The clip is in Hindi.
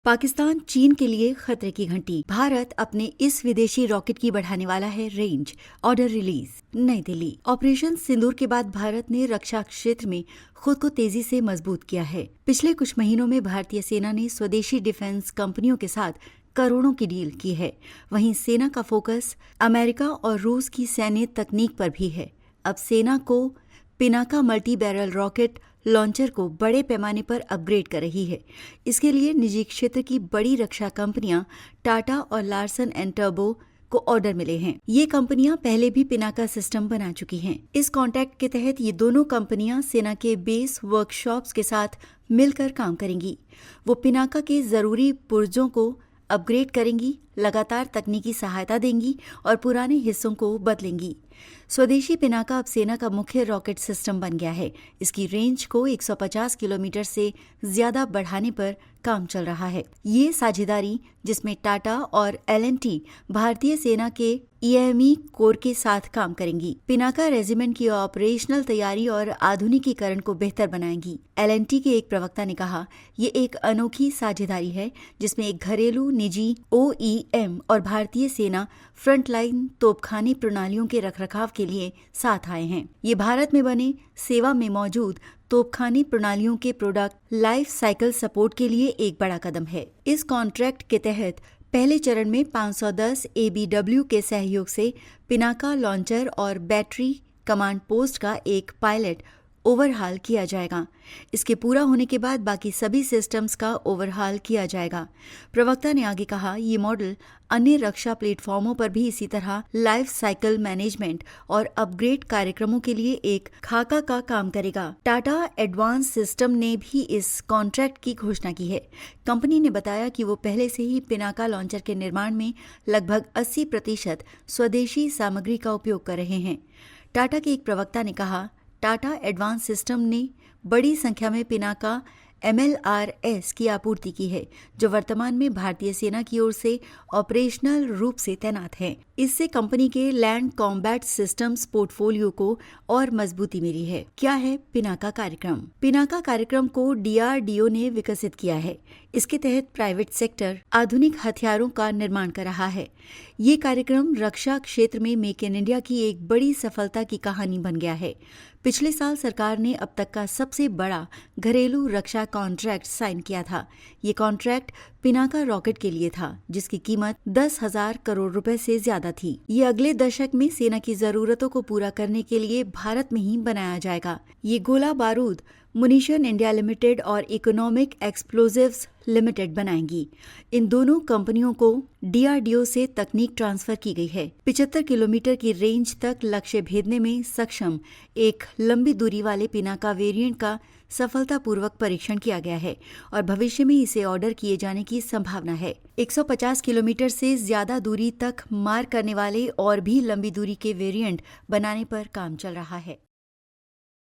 पाकिस्तान चीन के लिए खतरे की घंटी। भारत अपने इस विदेशी रॉकेट की बढ़ाने वाला है रेंज। Order release. नई दिल्ली। ऑपरेशन सिंदूर के बाद भारत ने रक्षा क्षेत्र में खुद को तेजी से मजबूत किया है। पिछले कुछ महीनों में भारतीय सेना ने स्वदेशी डिफेंस कंपनियों के साथ करोड़ों की डील की है। वहीं सेना का फोकस अमेरिका और रूस की सैन्य तकनीक पर भी है। अब सेना को Pinaka multi barrel rocket launcher को बड़े पैमाने पर अपग्रेड कर रही है। इसके लिए निजी क्षेत्र की बड़ी रक्षा कंपनियां टाटा और लार्सन एंड टर्बो को ऑर्डर मिले हैं। ये कंपनियां पहले भी पिनाका सिस्टम बना चुकी हैं। इस कॉन्ट्रैक्ट के तहत ये दोनों कंपनियां सेना के बेस वर्कशॉप्स के साथ मिलकर काम करेंगी। वो पिनाका के जरूरी पुर्जों को अपग्रेड करेंगी, लगातार तकनीकी सहायता देंगी और पुराने हिस्सों को बदलेंगी। स्वदेशी पिनाका अब सेना का मुख्य रॉकेट सिस्टम बन गया है। इसकी रेंज को 150 किलोमीटर से ज्यादा बढ़ाने पर काम चल रहा है। ये साझेदारी, जिसमें टाटा और L&T भारतीय सेना के EME कोर के साथ काम करेंगी, पिनाका रेजिमेंट की ऑपरेशनल तैयारी और आधुनिकीकरण को बेहतर बनाएंगी। L&T के एक प्रवक्ता ने कहा, ये एक अनोखी साझेदारी है जिसमें एक घरेलू, निजी OEM और भारतीय सेना फ्रंटलाइन तोपखाने प्रणालियों के रखरखाव के लिए साथ आए हैं। ये भारत में बने, सेवा में मौजूद तोपखाने प्रणालियों के प्रोडक्ट लाइफ साइकिल सपोर्ट के लिए एक बड़ा कदम है। इस कॉन्ट्रैक्ट के तहत पहले चरण में 510 ABW के सहयोग से पिनाका लॉन्चर और बैटरी कमांड पोस्ट का एक पायलट ओवरहाल किया जाएगा। इसके पूरा होने के बाद बाकी सभी सिस्टम्स का ओवरहाल किया जाएगा। प्रवक्ता ने आगे कहा, ये मॉडल अन्य रक्षा प्लेटफॉर्मों पर भी इसी तरह लाइफ साइकिल मैनेजमेंट और अपग्रेड कार्यक्रमों के लिए एक खाका का काम करेगा। टाटा एडवांस सिस्टम ने भी इस कॉन्ट्रैक्ट की घोषणा की है। कंपनी ने बताया कि वो पहले से ही पिनाका लॉन्चर के निर्माण में लगभग 80% स्वदेशी सामग्री का उपयोग कर रहे हैं। टाटा के एक प्रवक्ता ने कहा, टाटा एडवांस सिस्टम ने बड़ी संख्या में पिनाका MLRS की आपूर्ति की है, जो वर्तमान में भारतीय सेना की ओर से ऑपरेशनल रूप से तैनात है। इससे कंपनी के लैंड कॉम्बैट सिस्टम्स पोर्टफोलियो को और मजबूती मिली है। क्या है पिनाका कार्यक्रम? पिनाका कार्यक्रम को DRDO ने विकसित किया है। इसके तहत प्राइवेट सेक्टर आधुनिक हथियारों का निर्माण कर रहा है। ये कार्यक्रम रक्षा क्षेत्र में मेक इन इंडिया की एक बड़ी सफलता की कहानी बन गया है। पिछले साल सरकार ने अब तक का सबसे बड़ा घरेलू रक्षा कॉन्ट्रैक्ट साइन किया था। ये कॉन्ट्रैक्ट पिनाका रॉकेट के लिए था, जिसकी कीमत 10,000 करोड़ रुपए से ज्यादा थी। ये अगले दशक में सेना की जरूरतों को पूरा करने के लिए भारत में ही बनाया जाएगा। ये गोला बारूद मुनिशन इंडिया लिमिटेड और इकोनॉमिक एक्सप्लोजिव्स लिमिटेड बनाएंगी। इन दोनों कंपनियों को DRDO से तकनीक ट्रांसफर की गई है। 75 किलोमीटर की रेंज तक लक्ष्य भेदने में सक्षम एक लंबी दूरी वाले पिनाका वेरिएंट का सफलतापूर्वक परीक्षण किया गया है और भविष्य में इसे ऑर्डर किए जाने की संभावना है। 150 किलोमीटर से ज्यादा दूरी तक मार करने वाले और भी लंबी दूरी के वेरिएंट बनाने पर काम चल रहा है।